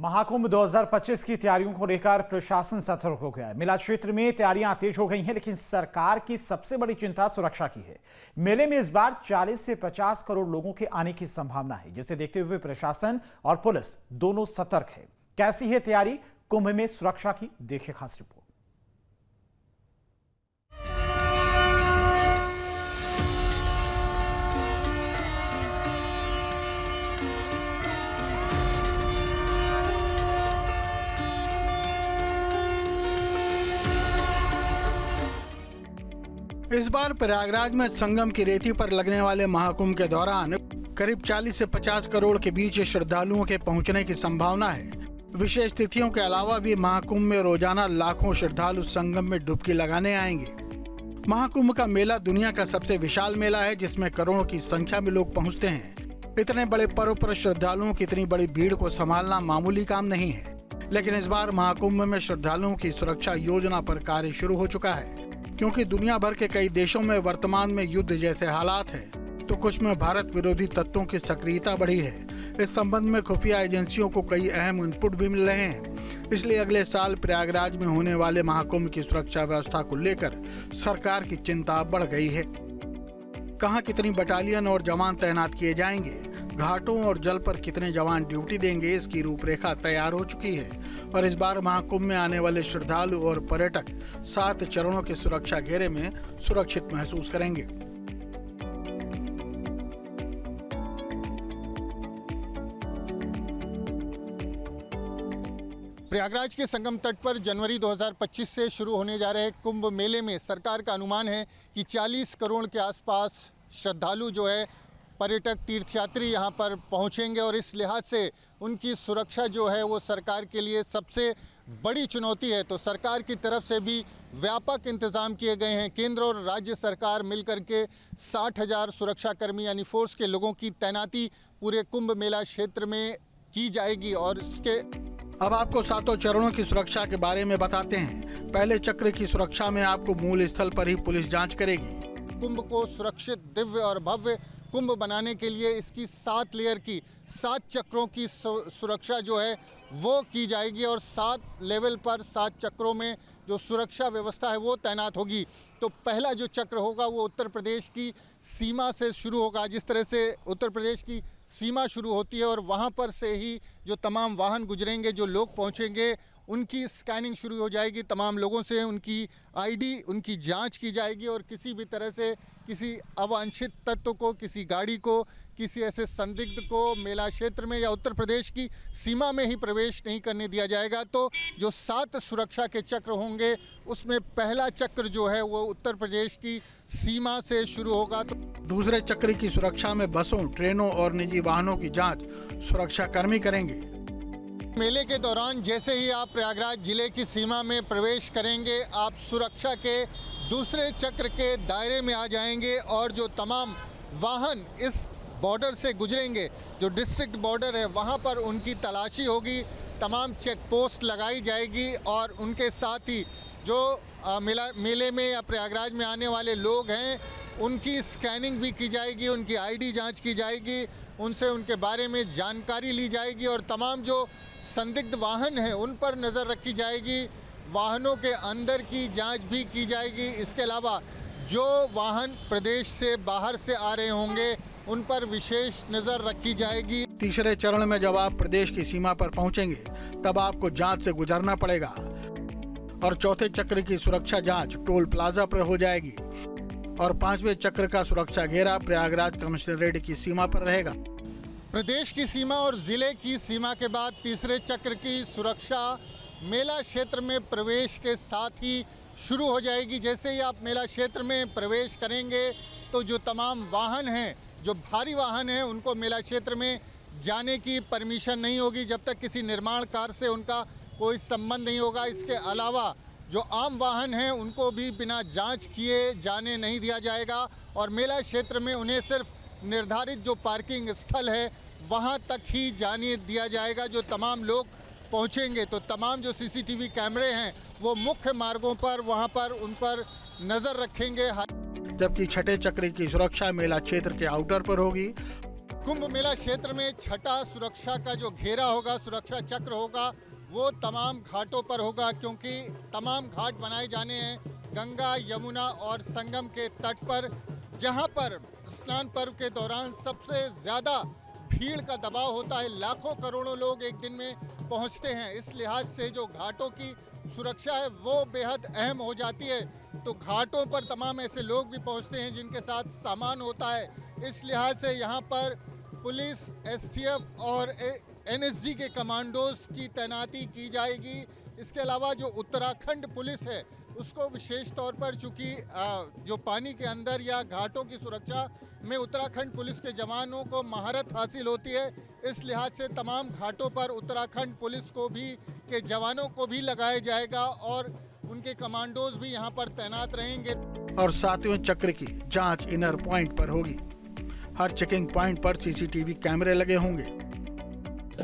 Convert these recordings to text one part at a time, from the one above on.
महाकुंभ 2025 की तैयारियों को लेकर प्रशासन सतर्क हो गया है। मेला क्षेत्र में तैयारियां तेज हो गई हैं, लेकिन सरकार की सबसे बड़ी चिंता सुरक्षा की है। मेले में इस बार 40 से 50 करोड़ लोगों के आने की संभावना है, जिसे देखते हुए प्रशासन और पुलिस दोनों सतर्क है। कैसी है तैयारी कुंभ में सुरक्षा की, देखिए खास रिपोर्ट। इस बार प्रयागराज में संगम की रेती पर लगने वाले महाकुंभ के दौरान करीब 40 से 50 करोड़ के बीच श्रद्धालुओं के पहुंचने की संभावना है। विशेष तिथियों के अलावा भी महाकुंभ में रोजाना लाखों श्रद्धालु संगम में डुबकी लगाने आएंगे। महाकुंभ का मेला दुनिया का सबसे विशाल मेला है, जिसमें करोड़ों की संख्या में लोग पहुंचते हैं। इतने बड़े पर्व पर श्रद्धालुओं की इतनी बड़ी भीड़ को संभालना मामूली काम नहीं है, लेकिन इस बार महाकुंभ में श्रद्धालुओं की सुरक्षा योजना पर कार्य शुरू हो चुका है। क्योंकि दुनिया भर के कई देशों में वर्तमान में युद्ध जैसे हालात हैं, तो कुछ में भारत विरोधी तत्वों की सक्रियता बढ़ी है। इस संबंध में खुफिया एजेंसियों को कई अहम इनपुट भी मिल रहे हैं। इसलिए अगले साल प्रयागराज में होने वाले महाकुंभ की सुरक्षा व्यवस्था को लेकर सरकार की चिंता बढ़ गई है। कहां कितनी बटालियन और जवान तैनात किए जाएंगे, घाटों और जल पर कितने जवान ड्यूटी देंगे, इसकी रूपरेखा तैयार हो चुकी है। और इस बार महाकुंभ में आने वाले श्रद्धालु और पर्यटक 7 चरणों के सुरक्षा घेरे में सुरक्षित महसूस करेंगे। प्रयागराज के संगम तट पर जनवरी 2025 से शुरू होने जा रहे कुंभ मेले में सरकार का अनुमान है कि 40 करोड़ के आसपास श्रद्धालु जो है पर्यटक तीर्थयात्री यहाँ पर पहुँचेंगे और इस लिहाज से उनकी सुरक्षा जो है वो सरकार के लिए सबसे बड़ी चुनौती है। तो सरकार की तरफ से भी व्यापक इंतजाम किए गए हैं। केंद्र और राज्य सरकार मिलकर के 60,000 सुरक्षाकर्मी यानी फोर्स के लोगों की तैनाती पूरे कुंभ मेला क्षेत्र में की जाएगी। और इसके अब आपको 7 चरणों की सुरक्षा के बारे में बताते हैं। पहले चक्र की सुरक्षा में आपको मूल स्थल पर ही पुलिस जांच करेगी। कुंभ को सुरक्षित, दिव्य और भव्य कुंभ बनाने के लिए इसकी 7 लेयर की 7 चक्रों की सुरक्षा जो है वो की जाएगी और 7 लेवल पर 7 चक्रों में जो सुरक्षा व्यवस्था है वो तैनात होगी। तो पहला जो चक्र होगा वो उत्तर प्रदेश की सीमा से शुरू होगा। जिस तरह से उत्तर प्रदेश की सीमा शुरू होती है और वहाँ पर से ही जो तमाम वाहन गुजरेंगे, जो लोग पहुँचेंगे, उनकी स्कैनिंग शुरू हो जाएगी। तमाम लोगों से उनकी आईडी, उनकी जांच की जाएगी और किसी भी तरह से किसी अवांछित तत्व को, किसी गाड़ी को, किसी ऐसे संदिग्ध को मेला क्षेत्र में या उत्तर प्रदेश की सीमा में ही प्रवेश नहीं करने दिया जाएगा। तो जो 7 सुरक्षा के चक्र होंगे उसमें पहला चक्र जो है वो उत्तर प्रदेश की सीमा से शुरू होगा। तो दूसरे चक्र की सुरक्षा में बसों, ट्रेनों और निजी वाहनों की जांच सुरक्षाकर्मी करेंगे। मेले के दौरान जैसे ही आप प्रयागराज जिले की सीमा में प्रवेश करेंगे, आप सुरक्षा के दूसरे चक्र के दायरे में आ जाएंगे और जो तमाम वाहन इस बॉर्डर से गुजरेंगे, जो डिस्ट्रिक्ट बॉर्डर है, वहां पर उनकी तलाशी होगी, तमाम चेक पोस्ट लगाई जाएगी और उनके साथ ही जो मेले में या प्रयागराज में आने वाले लोग हैं उनकी स्कैनिंग भी की जाएगी, उनकी आईडी जांच की जाएगी, उनसे उनके बारे में जानकारी ली जाएगी और तमाम जो संदिग्ध वाहन हैं उन पर नज़र रखी जाएगी। वाहनों के अंदर की जांच भी की जाएगी। इसके अलावा जो वाहन प्रदेश से बाहर से आ रहे होंगे उन पर विशेष नज़र रखी जाएगी। तीसरे चरण में जब आप प्रदेश की सीमा पर पहुंचेंगे तब आपको जांच से गुजरना पड़ेगा और चौथे चक्र की सुरक्षा जांच टोल प्लाजा पर हो जाएगी और 5वें चक्र का सुरक्षा घेरा प्रयागराज कमिश्नरेट की सीमा पर रहेगा। प्रदेश की सीमा और जिले की सीमा के बाद तीसरे चक्र की सुरक्षा मेला क्षेत्र में प्रवेश के साथ ही शुरू हो जाएगी। जैसे ही आप मेला क्षेत्र में प्रवेश करेंगे तो जो तमाम वाहन हैं, जो भारी वाहन हैं, उनको मेला क्षेत्र में जाने की परमिशन नहीं होगी जब तक किसी निर्माण कार्य से उनका कोई संबंध नहीं होगा। इसके अलावा जो आम वाहन हैं उनको भी बिना जांच किए जाने नहीं दिया जाएगा और मेला क्षेत्र में उन्हें सिर्फ निर्धारित जो पार्किंग स्थल है वहां तक ही जाने दिया जाएगा। जो तमाम लोग पहुंचेंगे तो तमाम जो सीसीटीवी कैमरे हैं वो मुख्य मार्गों पर वहां पर उन पर नज़र रखेंगे। जबकि छठे चक्र की सुरक्षा मेला क्षेत्र के आउटर पर होगी कुंभ मेला क्षेत्र में छठा सुरक्षा का जो घेरा होगा, सुरक्षा चक्र होगा, वो तमाम घाटों पर होगा, क्योंकि तमाम घाट बनाए जाने हैं गंगा, यमुना और संगम के तट पर, जहां पर स्नान पर्व के दौरान सबसे ज़्यादा भीड़ का दबाव होता है। लाखों करोड़ों लोग एक दिन में पहुंचते हैं। इस लिहाज से जो घाटों की सुरक्षा है वो बेहद अहम हो जाती है। तो घाटों पर तमाम ऐसे लोग भी पहुंचते हैं जिनके साथ सामान होता है। इस लिहाज से यहाँ पर पुलिस, एसटीएफ और एनएसजी के कमांडोज की तैनाती की जाएगी। इसके अलावा जो उत्तराखंड पुलिस है उसको विशेष तौर पर, चूँकि जो पानी के अंदर या घाटों की सुरक्षा में उत्तराखंड पुलिस के जवानों को महारत हासिल होती है, इस लिहाज से तमाम घाटों पर उत्तराखंड पुलिस को भी के जवानों को भी लगाया जाएगा और उनके कमांडोज भी यहाँ पर तैनात रहेंगे। और 7वें चक्र की जांच इनर पॉइंट पर होगी। हर चेकिंग पॉइंट पर सीसीटीवी कैमरे लगे होंगे।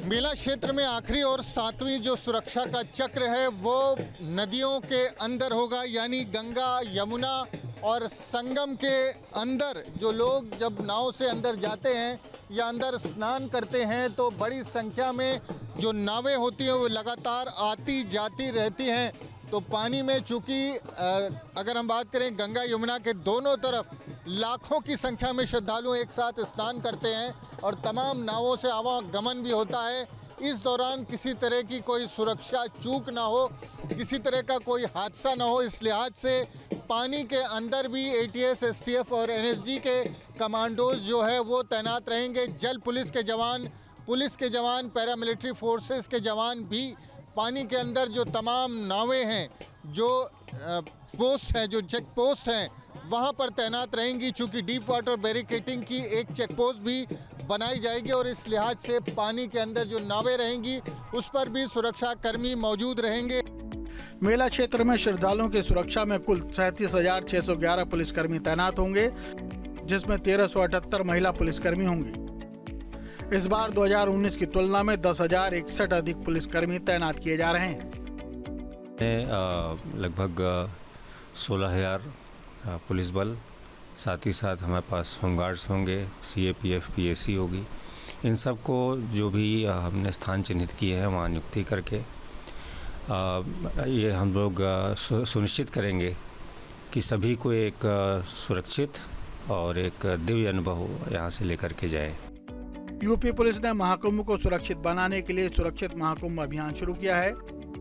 मेला क्षेत्र में आखिरी और 7वीं जो सुरक्षा का चक्र है वो नदियों के अंदर होगा, यानी गंगा, यमुना और संगम के अंदर। जो लोग जब नाव से अंदर जाते हैं या अंदर स्नान करते हैं तो बड़ी संख्या में जो नावें होती हैं वो लगातार आती जाती रहती हैं। तो पानी में चूँकि अगर हम बात करें गंगा यमुना के दोनों तरफ लाखों की संख्या में श्रद्धालु एक साथ स्नान करते हैं और तमाम नावों से आवागमन भी होता है। इस दौरान किसी तरह की कोई सुरक्षा चूक ना हो, किसी तरह का कोई हादसा ना हो, इस लिहाज से पानी के अंदर भी एटीएस, एसटीएफ और एनएसजी के कमांडोज जो है वो तैनात रहेंगे। जल पुलिस के जवान, पैरामिलिट्री फोर्सेस के जवान भी पानी के अंदर जो तमाम नावें हैं, जो पोस्ट हैं, जो चेक पोस्ट हैं, वहाँ पर तैनात रहेंगी। चूँकि डीप वाटर बैरिकेडिंग की एक चेक पोस्ट भी बनाई जाएगी और इस लिहाज से पानी के अंदर जो नावें रहेंगी उस पर भी सुरक्षा कर्मी मौजूद रहेंगे। मेला क्षेत्र में श्रद्धालुओं की सुरक्षा में कुल 37,611 पुलिसकर्मी तैनात होंगे, जिसमें 1,378 महिला पुलिसकर्मी होंगे। इस बार 2019 की तुलना में 10,061 अधिक पुलिसकर्मी तैनात किए जा रहे हैं। लगभग 16,000 पुलिस बल, साथ ही साथ हमारे पास होमगार्ड्स होंगे, सीएपीएफ, पीएसी होगी। इन सब को जो भी हमने स्थान चिन्हित किए हैं वहाँ नियुक्ति करके ये हम लोग सुनिश्चित करेंगे कि सभी को एक सुरक्षित और एक दिव्य अनुभव यहाँ से लेकर के जाए। यूपी पुलिस ने महाकुंभ को सुरक्षित बनाने के लिए सुरक्षित महाकुंभ अभियान शुरू किया है,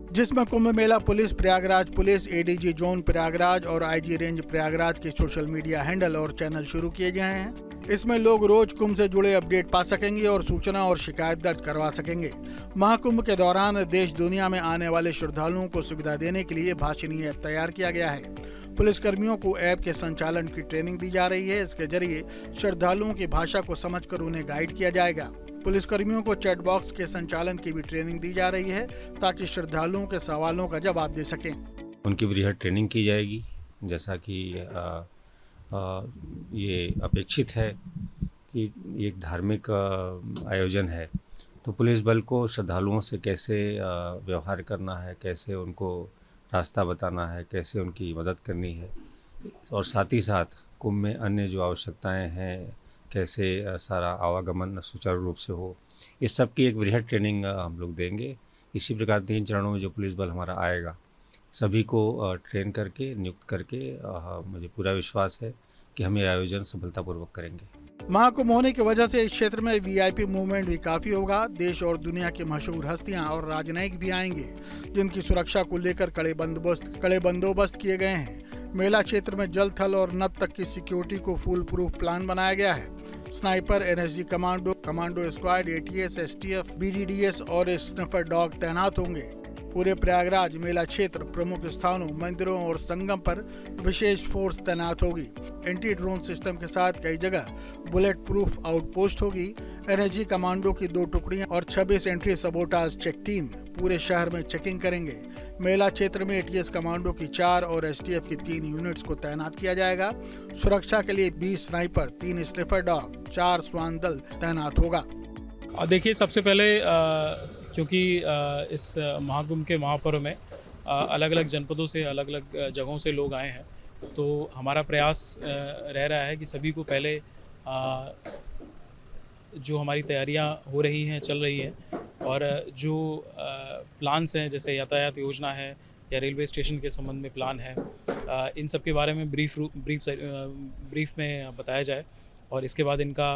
जिसमें Kumbh Mela police, Prayagraj police, ADG zone Prayagraj और आईजी रेंज प्रयागराज के सोशल मीडिया हैंडल और चैनल शुरू किए गए हैं। इसमें लोग रोज कुंभ से जुड़े अपडेट पा सकेंगे और सूचना और शिकायत दर्ज करवा सकेंगे। महाकुंभ के दौरान देश दुनिया में आने वाले श्रद्धालुओं को सुविधा देने के लिए भाषिणी ऐप तैयार किया गया है। पुलिसकर्मियों को ऐप के संचालन की ट्रेनिंग दी जा रही है। इसके जरिए श्रद्धालुओं की भाषा को समझकर उन्हें गाइड किया जाएगा। पुलिसकर्मियों को चैट बॉक्स के संचालन की भी ट्रेनिंग दी जा रही है ताकि श्रद्धालुओं के सवालों का जवाब दे सकें। उनकी वृहद ट्रेनिंग की जाएगी, जैसा कि ये अपेक्षित है कि एक धार्मिक आयोजन है, तो पुलिस बल को श्रद्धालुओं से कैसे व्यवहार करना है, कैसे उनको रास्ता बताना है, कैसे उनकी मदद करनी है, और साथ ही साथ कुंभ में अन्य जो आवश्यकताएं हैं, कैसे सारा आवागमन सुचारू रूप से हो, इस सब की एक वृहद ट्रेनिंग हम लोग देंगे। इसी प्रकार 3 चरणों में जो पुलिस बल हमारा आएगा, सभी को ट्रेन करके, नियुक्त करके मुझे पूरा विश्वास है कि हम ये आयोजन सफलतापूर्वक करेंगे। महाकुंभ होने की वजह से इस क्षेत्र में वीआईपी मूवमेंट भी काफी होगा। देश और दुनिया की मशहूर हस्तियां और राजनयिक भी आएंगे, जिनकी सुरक्षा को लेकर कड़े बंदोबस्त किए गए हैं। मेला क्षेत्र में जल, थल और नभ तक की सिक्योरिटी को फुल प्रूफ प्लान बनाया गया है। Sniper, NSG commando squad, ATS, STF, BDDS और स्निफर डॉग तैनात होंगे। पूरे प्रयागराज मेला क्षेत्र, प्रमुख स्थानों, मंदिरों और संगम पर विशेष फोर्स तैनात होगी। एंटी ड्रोन सिस्टम के साथ कई जगह बुलेट प्रूफ आउटपोस्ट होगी। एनएसजी कमांडो की 2 टुकड़ियां और 26 एंट्री सबोटाज चेक टीम पूरे शहर में चेकिंग करेंगे। मेला क्षेत्र में एटीएस कमांडो की 4 और एसटीएफ की 3 यूनिट्स को तैनात किया जाएगा। सुरक्षा के लिए 20 स्नाइपर, 3 स्निफर डॉग, 4 स्वान दल तैनात होगा। देखिए, सबसे पहले क्योंकि इस महाकुंभ के महापर्व में अलग अलग जनपदों से, अलग अलग जगहों से लोग आए हैं, तो हमारा प्रयास रह रहा है कि सभी को पहले जो हमारी तैयारियां हो रही हैं, चल रही हैं, और जो प्लान्स हैं, जैसे यातायात योजना है या रेलवे स्टेशन के संबंध में प्लान है, इन सब के बारे में ब्रीफ में बताया जाए, और इसके बाद इनका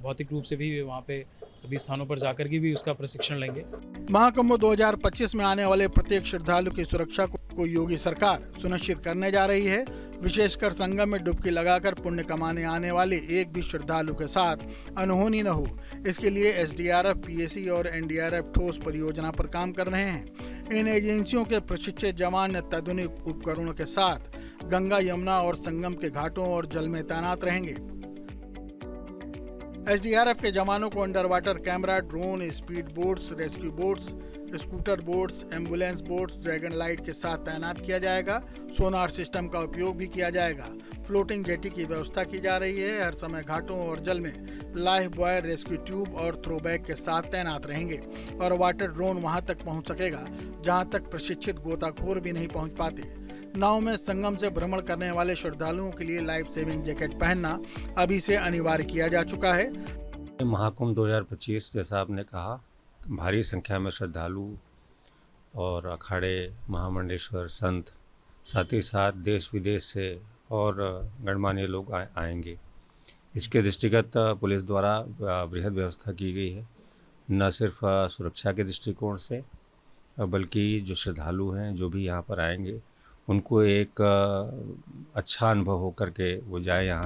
भौतिक रूप से भी वहाँ पे सभी स्थानों पर जाकर के भी उसका प्रशिक्षण लेंगे। महाकुंभ 2025 में आने वाले प्रत्येक श्रद्धालु की सुरक्षा को योगी सरकार सुनिश्चित करने जा रही है। विशेषकर संगम में डुबकी लगाकर पुण्य कमाने आने वाले एक भी श्रद्धालु के साथ अनहोनी न हो, इसके लिए एसडीआरएफ, पीएसी और एनडीआरएफ ठोस परियोजना पर काम कर रहे हैं। इन एजेंसियों के प्रशिक्षित जवान अत्याधुनिक उपकरणों के साथ गंगा, यमुना और संगम के घाटों और जल में तैनात रहेंगे। एसडीआरएफ के जवानों को under water camera, drone, speed boats, rescue boats, scooter boats, ambulance boats, dragon light के साथ तैनात किया जाएगा। सोनार सिस्टम का उपयोग भी किया जाएगा। फ्लोटिंग जेटी की व्यवस्था की जा रही है। हर समय घाटों और जल में लाइफ बॉय, रेस्क्यू ट्यूब और थ्रोबैग के साथ तैनात रहेंगे और वाटर ड्रोन वहां तक पहुंच सकेगा जहां तक प्रशिक्षित गोताखोर भी नहीं पहुंच पाते। नाव में संगम से भ्रमण करने वाले श्रद्धालुओं के लिए लाइफ सेविंग जैकेट पहनना अभी से अनिवार्य किया जा चुका है। महाकुंभ 2025 जैसा आपने कहा, भारी संख्या में श्रद्धालु और अखाड़े, महामंडलेश्वर, संत, साथ ही साथ देश विदेश से और गणमान्य लोग आएंगे। इसके दृष्टिगत पुलिस द्वारा बृहद व्यवस्था की गई है, न सिर्फ सुरक्षा के दृष्टिकोण से, बल्कि जो श्रद्धालु हैं, जो भी यहाँ पर आएंगे, उनको एक अच्छा अनुभव हो करके वो जाए यहाँ।